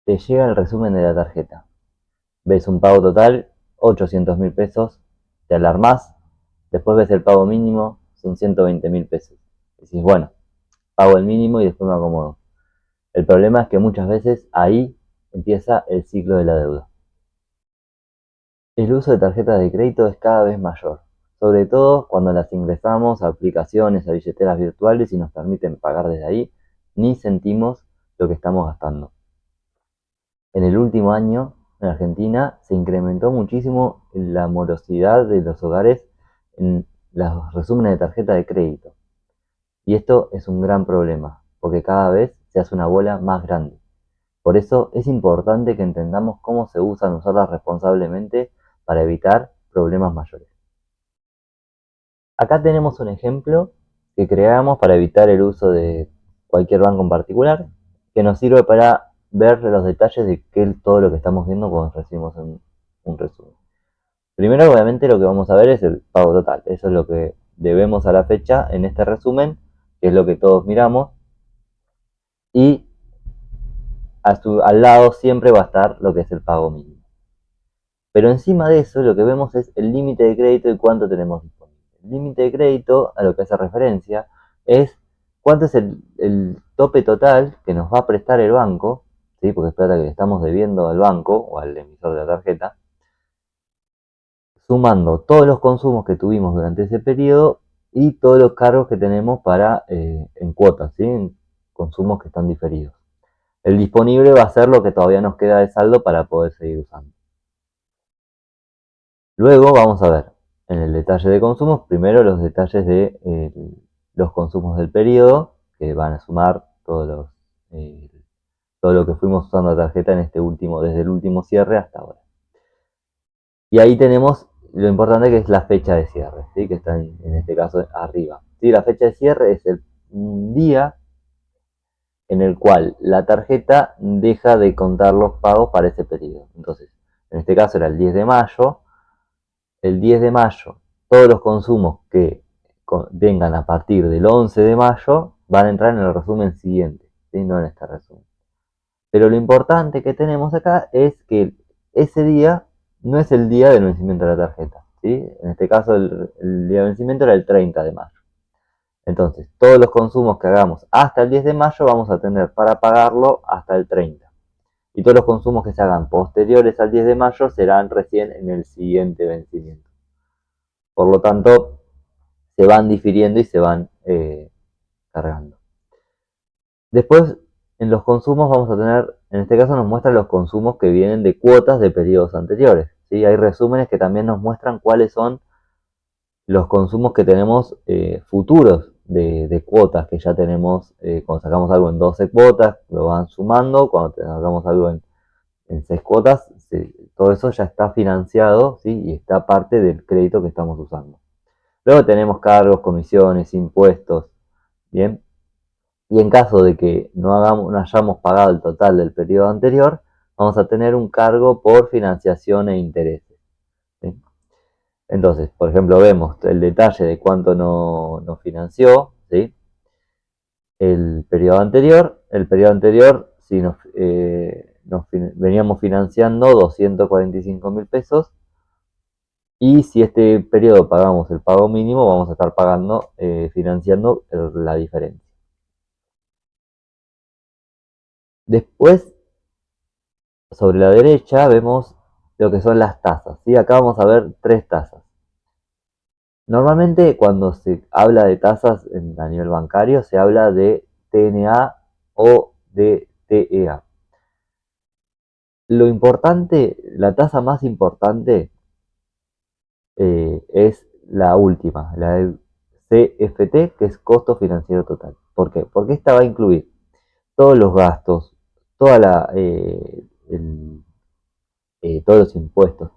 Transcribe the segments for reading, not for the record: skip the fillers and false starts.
Te llega el resumen de la tarjeta. Ves un pago total, 800.000 pesos, te alarmás, después ves el pago mínimo, son 120.000 pesos. Decís, bueno, pago el mínimo y después me acomodo. El problema es que muchas veces ahí empieza el ciclo de la deuda. El uso de tarjetas de crédito es cada vez mayor, sobre todo cuando las ingresamos a aplicaciones, a billeteras virtuales y nos permiten pagar desde ahí, ni sentimos lo que estamos gastando. En el último año, en Argentina, se incrementó muchísimo la morosidad de los hogares en los resúmenes de tarjeta de crédito. Y esto es un gran problema, porque cada vez se hace una bola más grande. Por eso es importante que entendamos cómo se usan usarlas responsablemente para evitar problemas mayores. Acá tenemos un ejemplo que creamos para evitar el uso de cualquier banco en particular, que nos sirve para ver los detalles de todo lo que estamos viendo cuando recibimos un resumen. Primero, obviamente, lo que vamos a ver es el pago total. Eso es lo que debemos a la fecha en este resumen, que es lo que todos miramos. Y al lado siempre va a estar lo que es el pago mínimo. Pero encima de eso, lo que vemos es el límite de crédito y cuánto tenemos disponible. El límite de crédito, a lo que hace referencia, es cuánto es el tope total que nos va a prestar el banco, ¿sí? Porque es plata que le estamos debiendo al banco o al emisor de la tarjeta, sumando todos los consumos que tuvimos durante ese periodo y todos los cargos que tenemos en cuotas, ¿sí? En consumos que están diferidos. El disponible va a ser lo que todavía nos queda de saldo para poder seguir usando. Luego vamos a ver en el detalle de consumos, primero los detalles de los consumos del periodo, que van a sumar todo lo que fuimos usando la tarjeta desde el último cierre hasta ahora. Y ahí tenemos lo importante que es la fecha de cierre, ¿sí? Que está en este caso arriba. ¿Sí? La fecha de cierre es el día en el cual la tarjeta deja de contar los pagos para ese periodo. Entonces, en este caso era el 10 de mayo. El 10 de mayo, todos los consumos que vengan a partir del 11 de mayo van a entrar en el resumen siguiente, ¿sí? No en este resumen. Pero lo importante que tenemos acá es que ese día no es el día del vencimiento de la tarjeta, ¿sí? En este caso el día de vencimiento era el 30 de mayo. Entonces, todos los consumos que hagamos hasta el 10 de mayo vamos a tener para pagarlo hasta el 30. Y todos los consumos que se hagan posteriores al 10 de mayo serán recién en el siguiente vencimiento. Por lo tanto, se van difiriendo y se van cargando. Después, en los consumos vamos a tener, en este caso nos muestran los consumos que vienen de cuotas de periodos anteriores. ¿Sí? Hay resúmenes que también nos muestran cuáles son los consumos que tenemos futuros de cuotas que ya tenemos. Cuando sacamos algo en 12 cuotas, lo van sumando. Cuando sacamos algo en 6 cuotas, todo eso ya está financiado, ¿sí? Y está parte del crédito que estamos usando. Luego tenemos cargos, comisiones, impuestos, ¿bien? Y en caso de que no hayamos pagado el total del periodo anterior, vamos a tener un cargo por financiación e intereses, ¿sí? Entonces, por ejemplo, vemos el detalle de cuánto nos financió, ¿sí? El periodo anterior, si veníamos financiando 245.000 pesos. Y si este periodo pagamos el pago mínimo, vamos a estar financiando la diferencia. Después, sobre la derecha, vemos lo que son las tasas, ¿sí? Acá vamos a ver 3 tasas. Normalmente, cuando se habla de tasas a nivel bancario, se habla de TNA o de TEA. Lo importante, la tasa más importante es la última, la del CFT, que es costo financiero total. ¿Por qué? Porque esta va a incluir todos los gastos, todos los impuestos,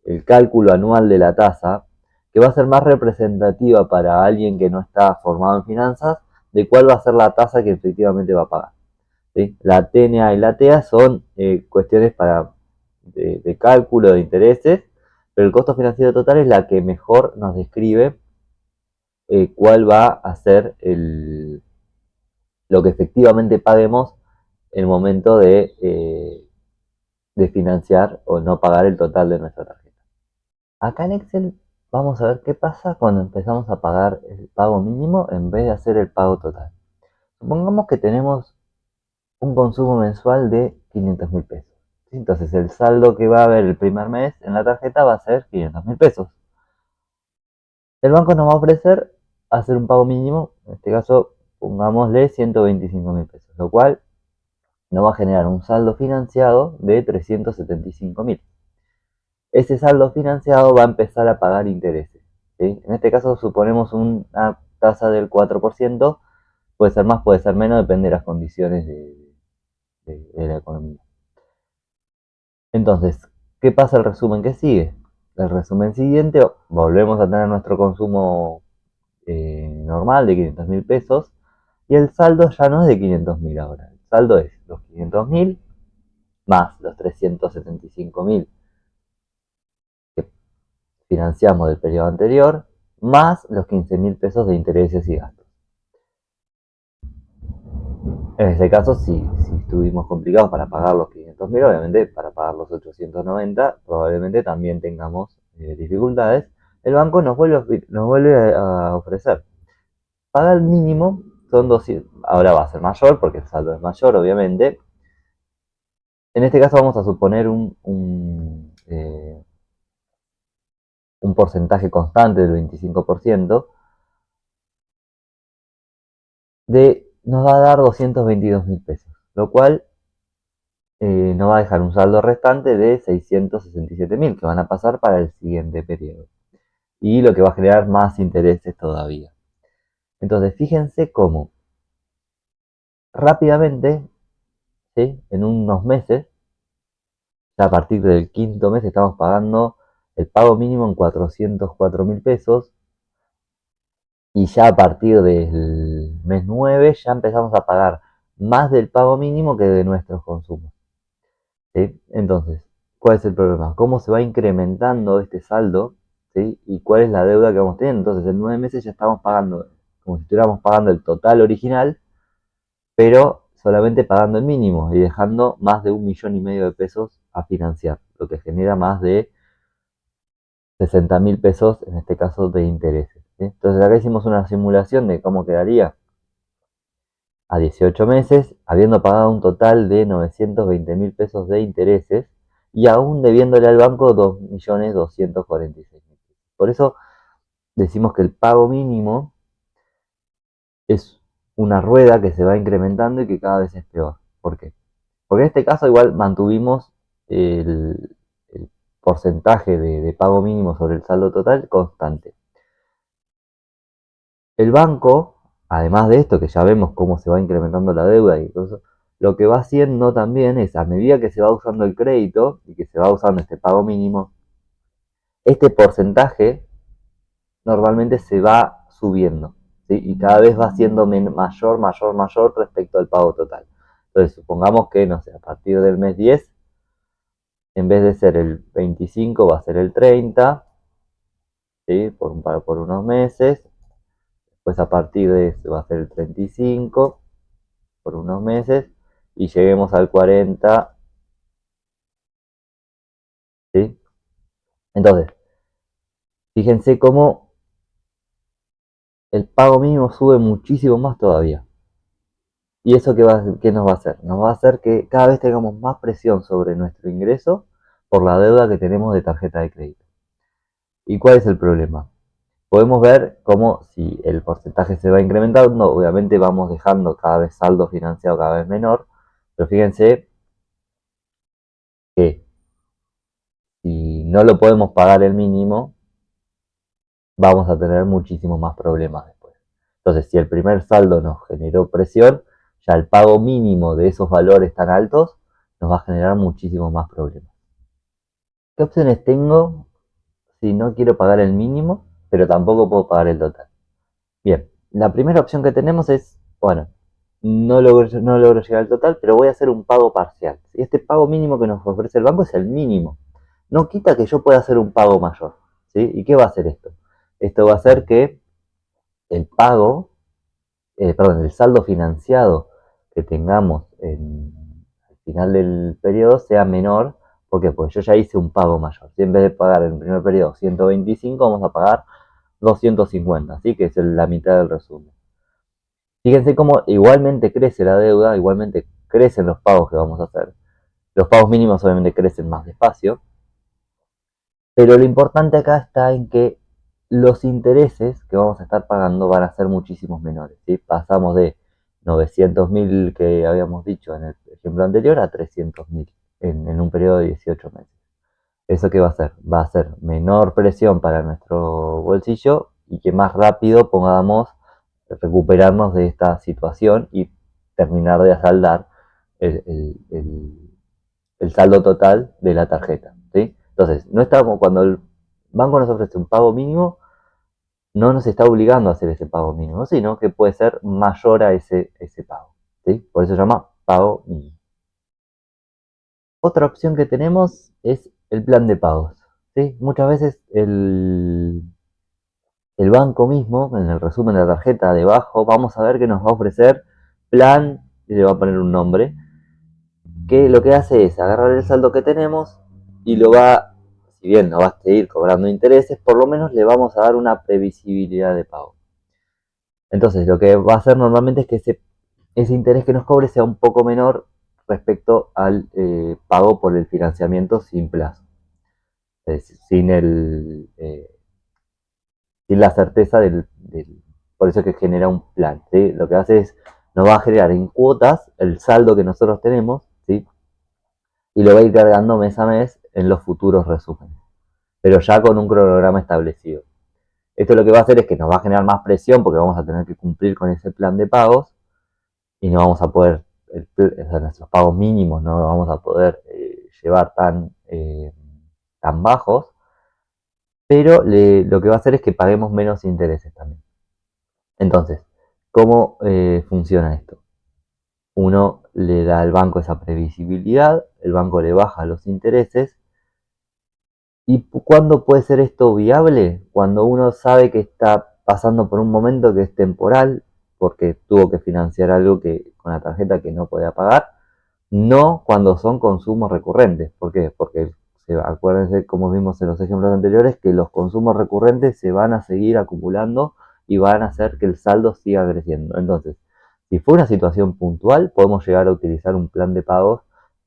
el cálculo anual de la tasa, que va a ser más representativa para alguien que no está formado en finanzas, de cuál va a ser la tasa que efectivamente va a pagar, ¿sí? La TNA y la TEA son cuestiones de cálculo de intereses, pero el costo financiero total es la que mejor nos describe cuál va a ser lo que efectivamente paguemos el momento de financiar o no pagar el total de nuestra tarjeta. Acá en Excel vamos a ver qué pasa cuando empezamos a pagar el pago mínimo en vez de hacer el pago total. Supongamos que tenemos un consumo mensual de 500.000 pesos. Entonces el saldo que va a haber el primer mes en la tarjeta va a ser 500.000 pesos. El banco nos va a ofrecer hacer un pago mínimo, en este caso pongámosle 125.000 pesos, lo cual nos va a generar un saldo financiado de 375.000. Ese saldo financiado va a empezar a pagar intereses, ¿sí? En este caso suponemos una tasa del 4%, puede ser más, puede ser menos, depende de las condiciones de la economía. Entonces, ¿qué pasa el resumen que sigue? El resumen siguiente, volvemos a tener nuestro consumo normal de 500.000 pesos y el saldo ya no es de 500.000 ahora. El saldo es los 500.000 más los 375.000 que financiamos del periodo anterior, más los 15.000 pesos de intereses y gastos. En este caso, si estuvimos complicados para pagar los 500.000, obviamente para pagar los 890, probablemente también tengamos dificultades. El banco nos vuelve a ofrecer. Paga el mínimo, son 200, ahora va a ser mayor porque el saldo es mayor, obviamente. En este caso vamos a suponer un porcentaje constante del 25%, nos va a dar 222.000 pesos, lo cual nos va a dejar un saldo restante de 667.000 que van a pasar para el siguiente periodo. Y lo que va a generar más intereses todavía. Entonces, fíjense cómo rápidamente, ¿sí? En unos meses, ya a partir del quinto mes estamos pagando el pago mínimo en 404.000 pesos. Y ya a partir del mes 9 ya empezamos a pagar más del pago mínimo que de nuestros consumos. ¿Sí? Entonces, ¿cuál es el problema? ¿Cómo se va incrementando este saldo? ¿Sí? ¿Y cuál es la deuda que vamos teniendo? Entonces, en 9 meses ya estamos pagando, como si estuviéramos pagando el total original, pero solamente pagando el mínimo y dejando más de 1,5 millones de pesos a financiar, lo que genera más de 60.000 pesos, en este caso, de intereses. ¿Sí? Entonces, acá hicimos una simulación de cómo quedaría a 18 meses, habiendo pagado un total de 920.000 pesos de intereses y aún debiéndole al banco 2.246.000. Por eso decimos que el pago mínimo es una rueda que se va incrementando y que cada vez es peor. ¿Por qué? Porque en este caso igual mantuvimos el porcentaje de pago mínimo sobre el saldo total constante. El banco, además de esto, que ya vemos cómo se va incrementando la deuda y todo eso, lo que va haciendo también es, a medida que se va usando el crédito y que se va usando este pago mínimo, este porcentaje normalmente se va subiendo, ¿sí? Y cada vez va siendo mayor, mayor, mayor respecto al pago total. Entonces, supongamos que, no sé, a partir del mes 10, en vez de ser el 25, va a ser el 30, ¿sí? Por unos meses. Pues a partir de eso va a ser el 35 por unos meses y lleguemos al 40, ¿sí? Entonces, fíjense cómo el pago mínimo sube muchísimo más todavía. ¿Y eso qué nos va a hacer? Nos va a hacer que cada vez tengamos más presión sobre nuestro ingreso por la deuda que tenemos de tarjeta de crédito. ¿Y cuál es el problema? Podemos ver cómo si el porcentaje se va incrementando, obviamente vamos dejando cada vez saldo financiado cada vez menor, pero fíjense que si no lo podemos pagar el mínimo, vamos a tener muchísimos más problemas después. Entonces, si el primer saldo nos generó presión, ya el pago mínimo de esos valores tan altos nos va a generar muchísimos más problemas. ¿Qué opciones tengo si no quiero pagar el mínimo, pero tampoco puedo pagar el total? Bien, la primera opción que tenemos es, bueno, no logro llegar al total, pero voy a hacer un pago parcial. Este pago mínimo que nos ofrece el banco es el mínimo. No quita que yo pueda hacer un pago mayor. ¿Sí? ¿Y qué va a hacer esto? Esto va a hacer que el pago, el saldo financiado que tengamos final del periodo sea menor. ¿Por qué? Porque yo ya hice un pago mayor. Si en vez de pagar en el primer periodo 125, vamos a pagar 250, ¿sí? Que es la mitad del resumen. Fíjense cómo igualmente crece la deuda, igualmente crecen los pagos que vamos a hacer. Los pagos mínimos obviamente crecen más despacio, pero lo importante acá está en que los intereses que vamos a estar pagando van a ser muchísimos menores, ¿sí? Pasamos de 900.000 que habíamos dicho en el ejemplo anterior a 300.000 en un periodo de 18 meses. ¿Eso qué va a hacer? Va a ser menor presión para nuestro bolsillo y que más rápido podamos recuperarnos de esta situación y terminar de saldar el, el, el, el saldo total de la tarjeta, ¿sí? Entonces, no estamos, cuando el banco nos ofrece un pago mínimo, no nos está obligando a hacer ese pago mínimo, sino que puede ser mayor a ese pago, ¿sí? Por eso se llama pago mínimo. Otra opción que tenemos es el plan de pagos, ¿sí? Muchas veces el banco mismo, en el resumen de la tarjeta debajo, vamos a ver que nos va a ofrecer plan, y le va a poner un nombre, que lo que hace es agarrar el saldo que tenemos y lo va, si bien no va a seguir cobrando intereses, por lo menos le vamos a dar una previsibilidad de pago. Entonces, lo que va a hacer normalmente es que ese interés que nos cobre sea un poco menor respecto al pago por el financiamiento sin plazo, sin sin la certeza por eso es que genera un plan, ¿sí? Lo que hace es, nos va a generar en cuotas el saldo que nosotros tenemos, ¿sí? Y lo va a ir cargando mes a mes en los futuros resúmenes, pero ya con un cronograma establecido. Esto lo que va a hacer es que nos va a generar más presión porque vamos a tener que cumplir con ese plan de pagos y no vamos a poder, o sea, nuestros pagos mínimos no los vamos a poder llevar tan bajos, pero lo que va a hacer es que paguemos menos intereses también. Entonces, ¿cómo funciona esto? Uno le da al banco esa previsibilidad, el banco le baja los intereses. ¿Y cuándo puede ser esto viable? Cuando uno sabe que está pasando por un momento que es temporal, porque tuvo que financiar algo que con la tarjeta que no podía pagar, no cuando son consumos recurrentes. ¿Por qué? Porque acuérdense, como vimos en los ejemplos anteriores, que los consumos recurrentes se van a seguir acumulando y van a hacer que el saldo siga creciendo. Entonces, si fue una situación puntual, podemos llegar a utilizar un plan de pagos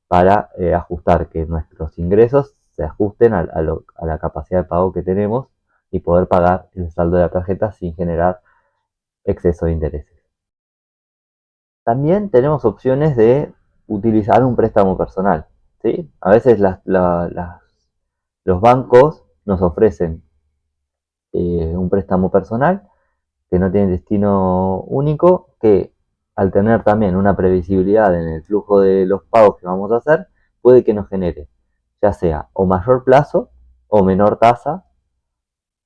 para ajustar que nuestros ingresos se ajusten a la capacidad de pago que tenemos y poder pagar el saldo de la tarjeta sin generar exceso de intereses. También tenemos opciones de utilizar un préstamo personal, ¿sí? A veces los bancos nos ofrecen un préstamo personal que no tiene destino único, que al tener también una previsibilidad en el flujo de los pagos que vamos a hacer, puede que nos genere ya sea o mayor plazo o menor tasa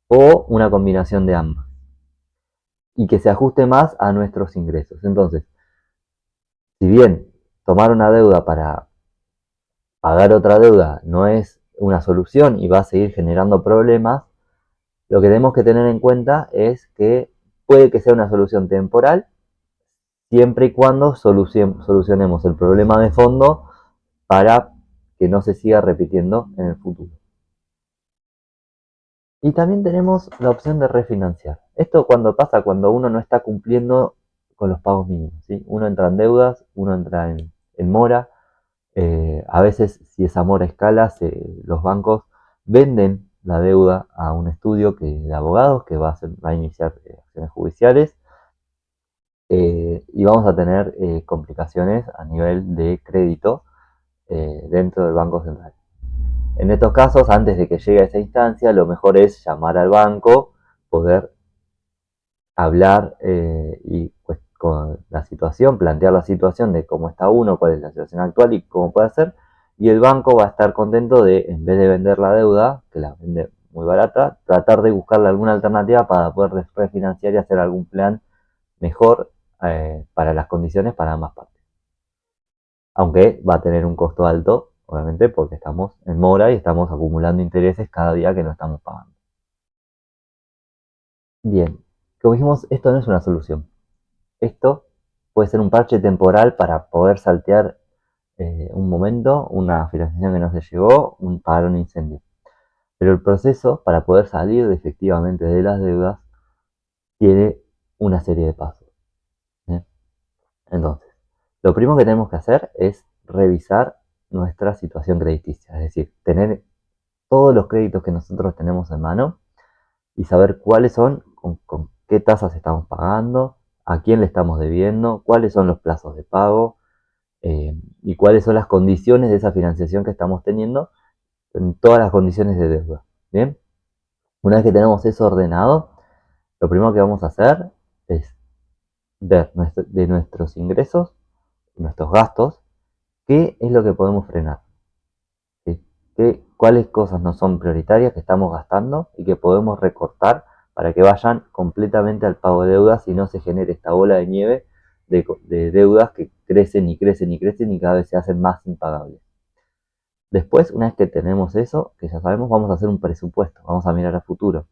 o una combinación de ambas y que se ajuste más a nuestros ingresos. Entonces, si bien tomar una deuda para pagar otra deuda no es una solución y va a seguir generando problemas, lo que tenemos que tener en cuenta es que puede que sea una solución temporal siempre y cuando solucionemos el problema de fondo para que no se siga repitiendo en el futuro. Y también tenemos la opción de refinanciar. Esto cuando pasa cuando uno no está cumpliendo con los pagos mínimos, ¿sí? Uno entra en deudas, uno entra en mora. A veces, si esa mora escala, los bancos venden la deuda a un estudio de abogados que va a iniciar acciones judiciales y vamos a tener complicaciones a nivel de crédito dentro del Banco Central. En estos casos, antes de que llegue a esa instancia, lo mejor es llamar al banco, poder hablar y pues, con la situación, plantear la situación de cómo está uno, cuál es la situación actual y cómo puede hacer. Y el banco va a estar contento de, en vez de vender la deuda, que la vende muy barata, tratar de buscarle alguna alternativa para poder refinanciar y hacer algún plan mejor para las condiciones para ambas partes. Aunque va a tener un costo alto, obviamente, porque estamos en mora y estamos acumulando intereses cada día que no estamos pagando. Bien, como dijimos, esto no es una solución. Esto puede ser un parche temporal para poder saltear un momento, una financiación que no se llegó, pagar un incendio. Pero el proceso para poder salir efectivamente de las deudas tiene una serie de pasos. ¿Eh? Entonces, lo primero que tenemos que hacer es revisar nuestra situación crediticia, es decir, tener todos los créditos que nosotros tenemos en mano y saber cuáles son, con qué tasas estamos pagando, a quién le estamos debiendo, cuáles son los plazos de pago y cuáles son las condiciones de esa financiación que estamos teniendo en todas las condiciones de deuda. Bien, una vez que tenemos eso ordenado, lo primero que vamos a hacer es ver de nuestros ingresos, nuestros gastos, qué es lo que podemos frenar. ¿Sí? Cuáles cosas no son prioritarias que estamos gastando y que podemos recortar para que vayan completamente al pago de deudas y no se genere esta bola de nieve de deudas que crecen y crecen y crecen y cada vez se hacen más impagables. Después, una vez que tenemos eso, que ya sabemos, vamos a hacer un presupuesto, vamos a mirar a futuro.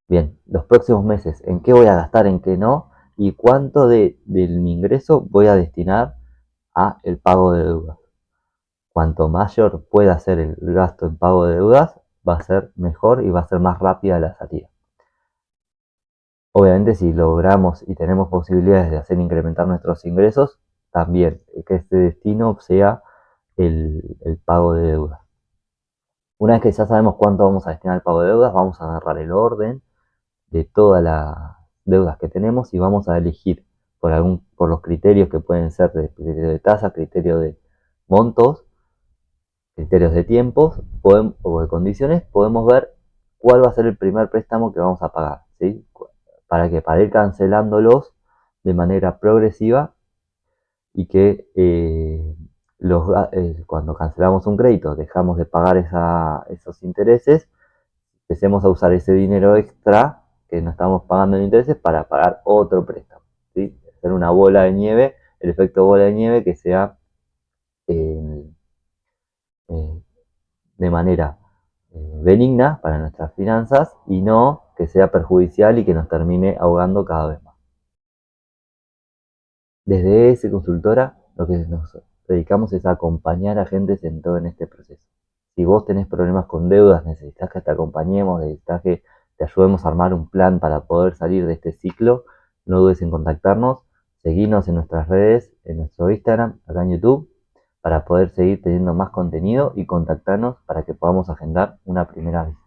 Bien, los próximos meses, ¿en qué voy a gastar, en qué no? Y cuánto de mi ingreso voy a destinar a el pago de deudas. Cuanto mayor pueda ser el gasto en pago de deudas, va a ser mejor y va a ser más rápida la salida. Obviamente, si logramos y tenemos posibilidades de hacer incrementar nuestros ingresos, también que este destino sea el pago de deudas. Una vez que ya sabemos cuánto vamos a destinar al pago de deudas, vamos a agarrar el orden de todas las deudas que tenemos y vamos a elegir por los criterios que pueden ser de criterio de tasa, criterio de montos, criterios de tiempos o de condiciones, podemos ver cuál va a ser el primer préstamo que vamos a pagar, ¿sí? Para ir cancelándolos de manera progresiva y que cuando cancelamos un crédito dejamos de pagar esos intereses, empecemos a usar ese dinero extra que no estamos pagando en intereses para pagar otro préstamo, ¿sí? Hacer una bola de nieve, el efecto bola de nieve que sea eh, eh, de manera benigna para nuestras finanzas y no que sea perjudicial y que nos termine ahogando cada vez más. Desde ese consultora, lo que nos dedicamos es a acompañar a agentes en todo en este proceso. Si vos tenés problemas con deudas, necesitas que te acompañemos, necesitas que te ayudemos a armar un plan para poder salir de este ciclo, no dudes en contactarnos, seguirnos en nuestras redes, en nuestro Instagram, acá en YouTube, para poder seguir teniendo más contenido y contactarnos para que podamos agendar una primera visita.